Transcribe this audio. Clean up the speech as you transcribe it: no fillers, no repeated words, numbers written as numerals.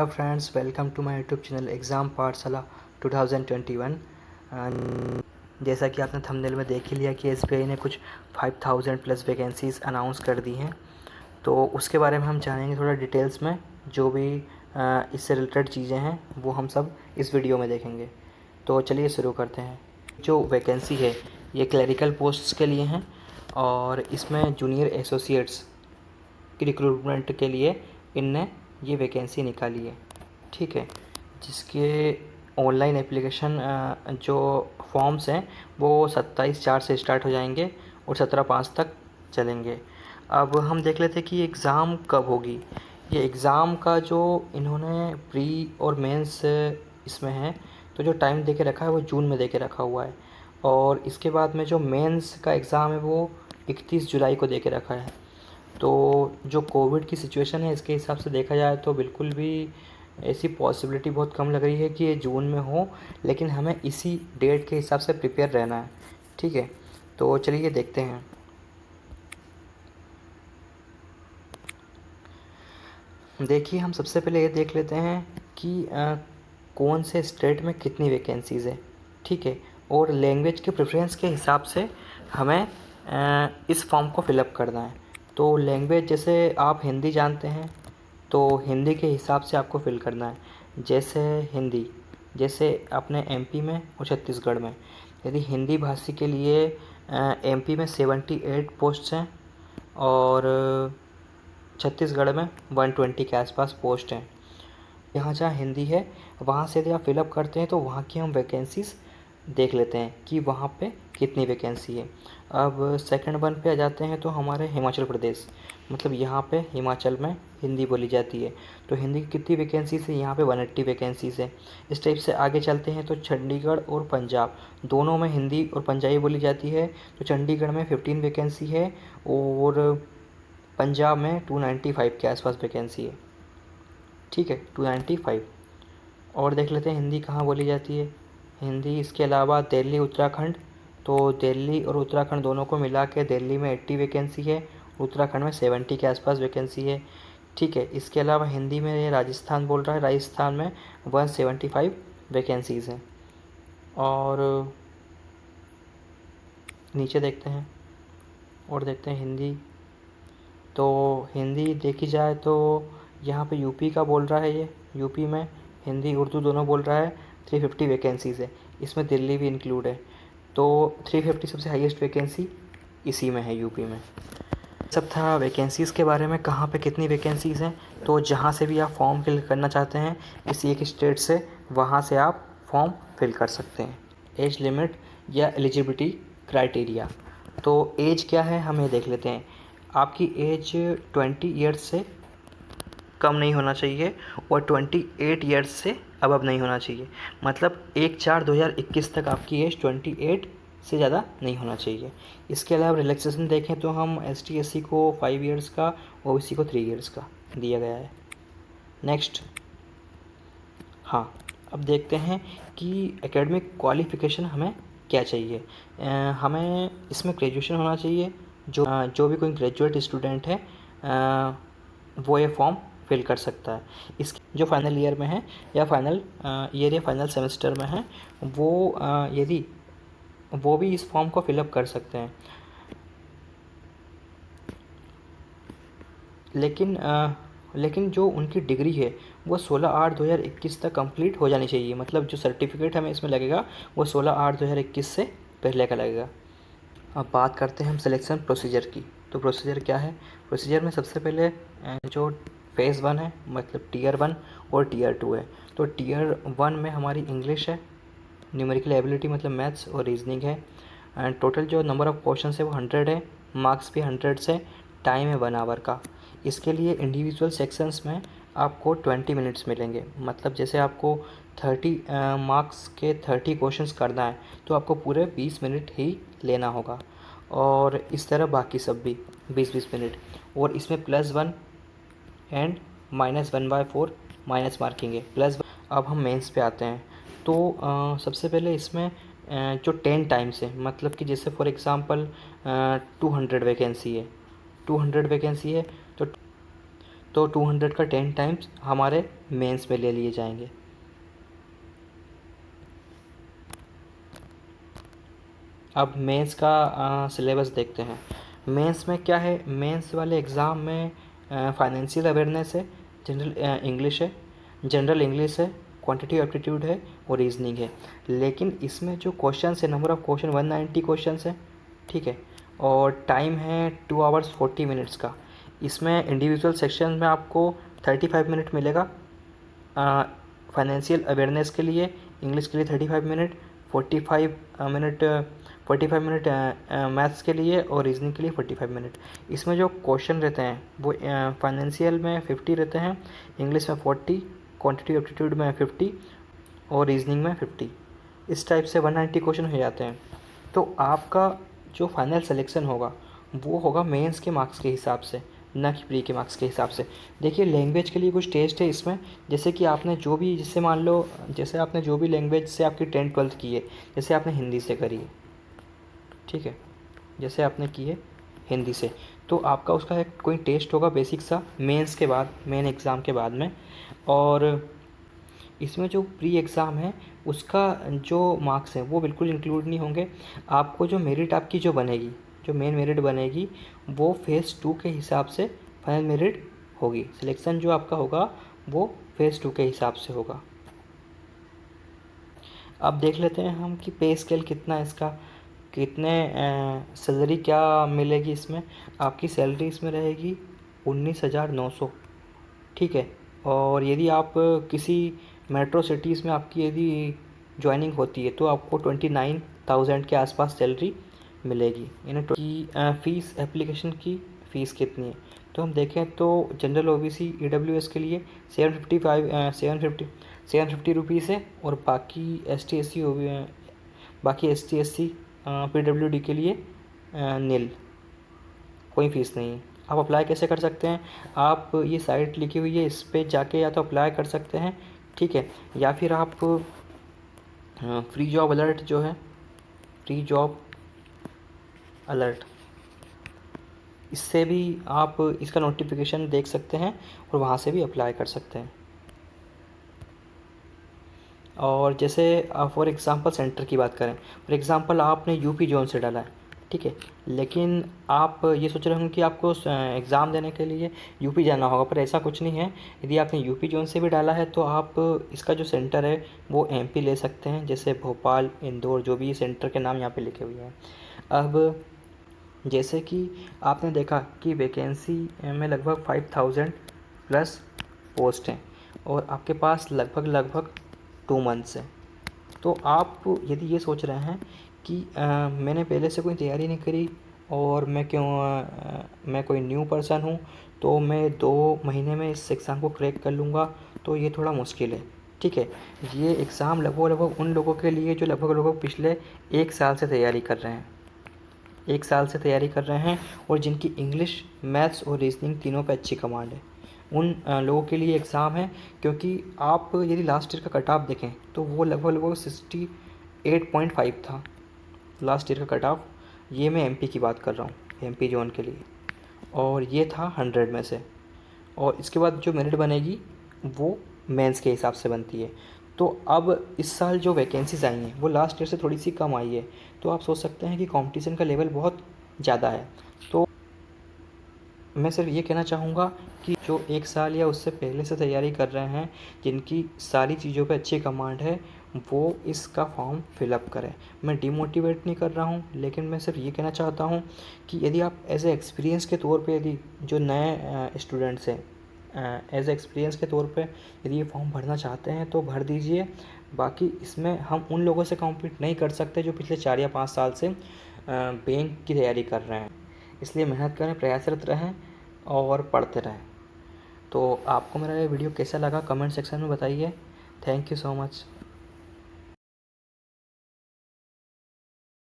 Hello friends, welcome to my YouTube channel exam Pathshala 2021। जैसा कि आपने थंबनेल में देख ही लिया कि एसबीआई ने कुछ 5000 प्लस वैकेंसीज़ अनाउंस कर दी हैं। तो उसके बारे में हम जानेंगे थोड़ा डिटेल्स में। जो भी इससे रिलेटेड चीज़ें हैं वो हम सब इस वीडियो में देखेंगे। तो चलिए शुरू करते हैं। जो वैकेंसी है ये क्लरिकल पोस्ट्स के लिए हैं और इसमें जूनियर एसोसिएट्स की रिक्रूटमेंट के लिए इनने ये वैकेंसी निकाली है। ठीक है, जिसके ऑनलाइन एप्लीकेशन जो फॉर्म्स हैं वो 27/4 से स्टार्ट हो जाएंगे और 17/5 तक चलेंगे। अब हम देख लेते हैं कि एग्ज़ाम कब होगी। ये एग्ज़ाम का जो इन्होंने प्री और मेंस इसमें है, तो जो टाइम दे के रखा है वो जून में दे के रखा हुआ है। और इसके बाद में जो मेंस का एग्ज़ाम है वो 31 जुलाई को दे के रखा है। तो जो कोविड की सिचुएशन है इसके हिसाब से देखा जाए तो बिल्कुल भी ऐसी पॉसिबिलिटी बहुत कम लग रही है कि ये जून में हो, लेकिन हमें इसी डेट के हिसाब से प्रिपेयर रहना है। ठीक है, तो चलिए देखते हैं। देखिए, हम सबसे पहले ये देख लेते हैं कि कौन से स्टेट में कितनी वैकेंसीज़ है। ठीक है, और लैंग्वेज के प्रेफरेंस के हिसाब से हमें इस फॉर्म को फिलअप करना है। तो लैंग्वेज जैसे आप हिंदी जानते हैं तो हिंदी के हिसाब से आपको फिल करना है। जैसे हिंदी, जैसे अपने एमपी में और छत्तीसगढ़ में, यदि हिंदी भाषी के लिए एमपी में 78 पोस्ट्स हैं और छत्तीसगढ़ में 120 के आसपास पोस्ट हैं। यहाँ जहाँ हिंदी है वहाँ से यदि आप फिलअप करते हैं तो वहाँ की हम वैकेंसीज़ देख लेते हैं कि वहाँ पे कितनी वैकेंसी है। अब सेकंड वन पे आ जाते हैं तो हमारे हिमाचल प्रदेश, मतलब यहाँ पे हिमाचल में हिंदी बोली जाती है। तो हिंदी की कितनी वैकेंसीज है, यहाँ पे 180 वैकेंसीज़ है। इस टाइप से आगे चलते हैं तो चंडीगढ़ और पंजाब दोनों में हिंदी और पंजाबी बोली जाती है। तो चंडीगढ़ में 15 वैकेंसी है और पंजाब में 295 के आसपास वैकेंसी है। ठीक है, 295। और देख लेते हैं हिंदी कहाँ बोली जाती है। हिंदी इसके अलावा दिल्ली, उत्तराखंड, तो दिल्ली और उत्तराखंड दोनों को मिला के दिल्ली में 80 वैकेंसी है, उत्तराखंड में 70 के आसपास वैकेंसी है। ठीक है, इसके अलावा हिंदी में ये राजस्थान बोल रहा है, राजस्थान में 175 वैकेंसीज़ हैं। और नीचे देखते हैं और देखते हैं हिंदी। तो हिंदी देखी जाए तो यहाँ पे यूपी का बोल रहा है, ये यूपी में हिंदी उर्दू दोनों बोल रहा है, 350 वैकेंसीज़ है। इसमें दिल्ली भी इंक्लूड है। तो 350 सबसे हाईएस्ट वैकेंसी इसी में है, यूपी में। सब था वैकेंसीज़ के बारे में, कहाँ पे कितनी वैकेंसीज़ हैं। तो जहाँ से भी आप फॉर्म फिल करना चाहते हैं किसी एक स्टेट से, वहाँ से आप फॉर्म फिल कर सकते हैं। एज लिमिट या एलिजिबिलिटी क्राइटेरिया, तो एज क्या है हम ये देख लेते हैं। आपकी एज 20 ईयर्स से कम नहीं होना चाहिए और 28 ईयर्स से अबव नहीं होना चाहिए। मतलब 1/4/2021 तक आपकी एज 28 से ज़्यादा नहीं होना चाहिए। इसके अलावा रिलैक्सेशन देखें तो हम ST SC को 5 ईयर्स का, OBC को 3 ईयर्स का दिया गया है। नेक्स्ट, हाँ, अब देखते हैं कि एकेडमिक क्वालिफ़िकेशन हमें क्या चाहिए। हमें इसमें ग्रेजुएशन होना चाहिए। जो भी कोई ग्रेजुएट स्टूडेंट है वो ये फॉर्म फिल कर सकता है। इस जो फाइनल ईयर में है या फाइनल ईयर या फाइनल सेमेस्टर में है वो यदि वो भी इस फॉर्म को फिलअप कर सकते हैं। लेकिन जो उनकी डिग्री है वो 16/8/2021 तक कंप्लीट हो जानी चाहिए। मतलब जो सर्टिफिकेट हमें इसमें लगेगा वो 16/8/2021 से पहले का लगेगा। अब बात करते हैं हम सिलेक्शन प्रोसीजर की। तो प्रोसीजर क्या है? प्रोसीजर में सबसे पहले जो फेज़ 1 है, मतलब टीयर 1 और टीयर 2 है। तो टीयर 1 में हमारी इंग्लिश है, न्यूमेरिकल एबिलिटी मतलब मैथ्स और रीजनिंग है। एंड टोटल जो नंबर ऑफ़ क्वेश्चन है वो 100 है, मार्क्स भी 100 से, टाइम है 1 आवर का। इसके लिए इंडिविजुअल सेक्शंस में आपको 20 मिनट्स मिलेंगे। मतलब जैसे आपको 30 मार्क्स के 30 क्वेश्चंस करना है तो आपको पूरे 20 मिनट ही लेना होगा। और इस तरह बाकी सब भी 20-20 मिनट। और इसमें +1 एंड -1/4 माइनस मार्किंग है, +1। अब हम मेंस पे आते हैं। तो सबसे पहले इसमें जो 10 टाइम्स है, मतलब कि जैसे फॉर एग्ज़ाम्पल 200 वैकेंसी है, 200 वैकेंसी है तो 200 का 10 टाइम्स हमारे मेंस में ले लिए जाएंगे। अब मेंस का सिलेबस देखते हैं। मेंस में क्या है, मेंस वाले एग्ज़ाम में फाइनेंशियल अवेयरनेस है, जनरल इंग्लिश है, जनरल इंग्लिश है, क्वांटिटेटिव एप्टीट्यूड है और रीजनिंग है। लेकिन इसमें जो क्वेश्चन है, नंबर ऑफ़ क्वेश्चन 190 क्वेश्चन है, ठीक है, और टाइम है 2 आवर्स 40 मिनट्स का। इसमें इंडिविजुअल सेक्शन में आपको 35 मिनट मिलेगा फाइनेंशियल अवेयरनेस के लिए, इंग्लिश के लिए 35 मिनट, 45 मिनट 45 मिनट मैथ्स के लिए और रीजनिंग के लिए 45 मिनट। इसमें जो क्वेश्चन रहते हैं वो फाइनेंशियल में 50 रहते हैं, इंग्लिश में 40, क्वांटिटेटिव एप्टीट्यूड में 50 और रीजनिंग में 50। इस टाइप से 190 क्वेश्चन हो जाते हैं। तो आपका जो फाइनल सिलेक्शन होगा वो होगा मेंस के मार्क्स के हिसाब से, ना कि प्री के मार्क्स के हिसाब से। देखिए लैंग्वेज के लिए कुछ टेस्ट है इसमें, जैसे कि आपने जो भी, जैसे मान लो जैसे आपने जो भी लैंग्वेज से आपकी 10th-12th की है, जैसे आपने हिंदी से करी है, ठीक है, जैसे आपने की है हिंदी से, तो आपका उसका एक कोई टेस्ट होगा बेसिक सा मेंस के बाद, मेन एग्ज़ाम के बाद में। और इसमें जो प्री एग्ज़ाम है उसका जो मार्क्स हैं वो बिल्कुल इंक्लूड नहीं होंगे। आपको जो मेरिट आपकी जो बनेगी, जो मेन मेरिट बनेगी वो फेज़ 2 के हिसाब से फाइनल मेरिट होगी। सिलेक्शन जो आपका होगा वो फेज़ 2 के हिसाब से होगा। अब देख लेते हैं हम कि पे स्केल कितना है इसका, कितने सैलरी क्या मिलेगी इसमें। आपकी सैलरी इसमें रहेगी 19,900, ठीक है। और यदि आप किसी मेट्रो सिटीज़ में आपकी यदि ज्वाइनिंग होती है तो आपको 29,000 के आसपास सैलरी मिलेगी। यानी की फ़ीस, एप्लीकेशन की फ़ीस कितनी है तो हम देखें तो जनरल OBC EWS के लिए 750 रुपीज़ है, और बाकी ST SC PWD के लिए नील, कोई फ़ीस नहीं है। आप अप्लाई कैसे कर सकते हैं, आप ये साइट लिखी हुई है इस पे जाके या तो अप्लाई कर सकते हैं, ठीक है, या फिर आप फ्री जॉब अलर्ट जो है, फ्री जॉब अलर्ट, इससे भी आप इसका नोटिफिकेशन देख सकते हैं और वहाँ से भी अप्लाई कर सकते हैं। और जैसे फॉर एग्ज़ाम्पल सेंटर की बात करें, फॉर एग्ज़ाम्पल आपने यूपी जोन से डाला है, ठीक है, लेकिन आप ये सोच रहे होंगे कि आपको एग्ज़ाम देने के लिए यूपी जाना होगा, पर ऐसा कुछ नहीं है। यदि आपने यूपी जोन से भी डाला है तो आप इसका जो सेंटर है वो MP ले सकते हैं, जैसे भोपाल, इंदौर, जो भी सेंटर के नाम यहाँ पे लिखे हुए हैं। अब जैसे कि आपने देखा कि वैकेंसी में लगभग 5000 प्लस पोस्ट हैं और आपके पास लगभग 2 मंथ्स हैं। तो आप यदि ये सोच रहे हैं कि मैंने पहले से कोई तैयारी नहीं करी और मैं कोई न्यू पर्सन हूँ तो मैं 2 महीने में इस एग्ज़ाम को क्रैक कर लूँगा, तो ये थोड़ा मुश्किल है, ठीक है। ये एग्ज़ाम लगभग उन लोगों के लिए जो लगभग पिछले 1 साल से तैयारी कर रहे हैं, 1 साल से तैयारी कर रहे हैं और जिनकी इंग्लिश, मैथ्स और रीजनिंग तीनों पे अच्छी कमांड है, उन लोगों के लिए एग्ज़ाम है। क्योंकि आप यदि लास्ट ईयर का कट ऑफ देखें तो वो लगभग 68.5 था लास्ट ईयर का कट ऑफ। ये मैं MP की बात कर रहा हूँ, MP जोन के लिए, और ये था 100 में से। और इसके बाद जो मेरिट बनेगी वो मेंस के हिसाब से बनती है। तो अब इस साल जो वैकेंसीज़ आई हैं वो लास्ट ईयर से थोड़ी सी कम आई है, तो आप सोच सकते हैं कि कंपटीशन का लेवल बहुत ज़्यादा है। तो मैं सिर्फ ये कहना चाहूँगा कि जो 1 साल या उससे पहले से तैयारी कर रहे हैं, जिनकी सारी चीज़ों पे अच्छी कमांड है, वो इसका फॉर्म फिलअप करें। मैं डिमोटिवेट नहीं कर रहा हूँ, लेकिन मैं सिर्फ ये कहना चाहता हूँ कि यदि आप एज ए एक्सपीरियंस के तौर पे, यदि जो नए स्टूडेंट्स हैं एज ए एक्सपीरियंस के तौर पे यदि ये फॉर्म भरना चाहते हैं तो भर दीजिए। बाकी इसमें हम उन लोगों से कॉम्पीट नहीं कर सकते जो पिछले 4 या 5 साल से बैंक की तैयारी कर रहे हैं। इसलिए मेहनत करें, प्रयासरत रहें और पढ़ते रहें। तो आपको मेरा ये वीडियो कैसा लगा कमेंट सेक्शन में बताइए। Thank you so much.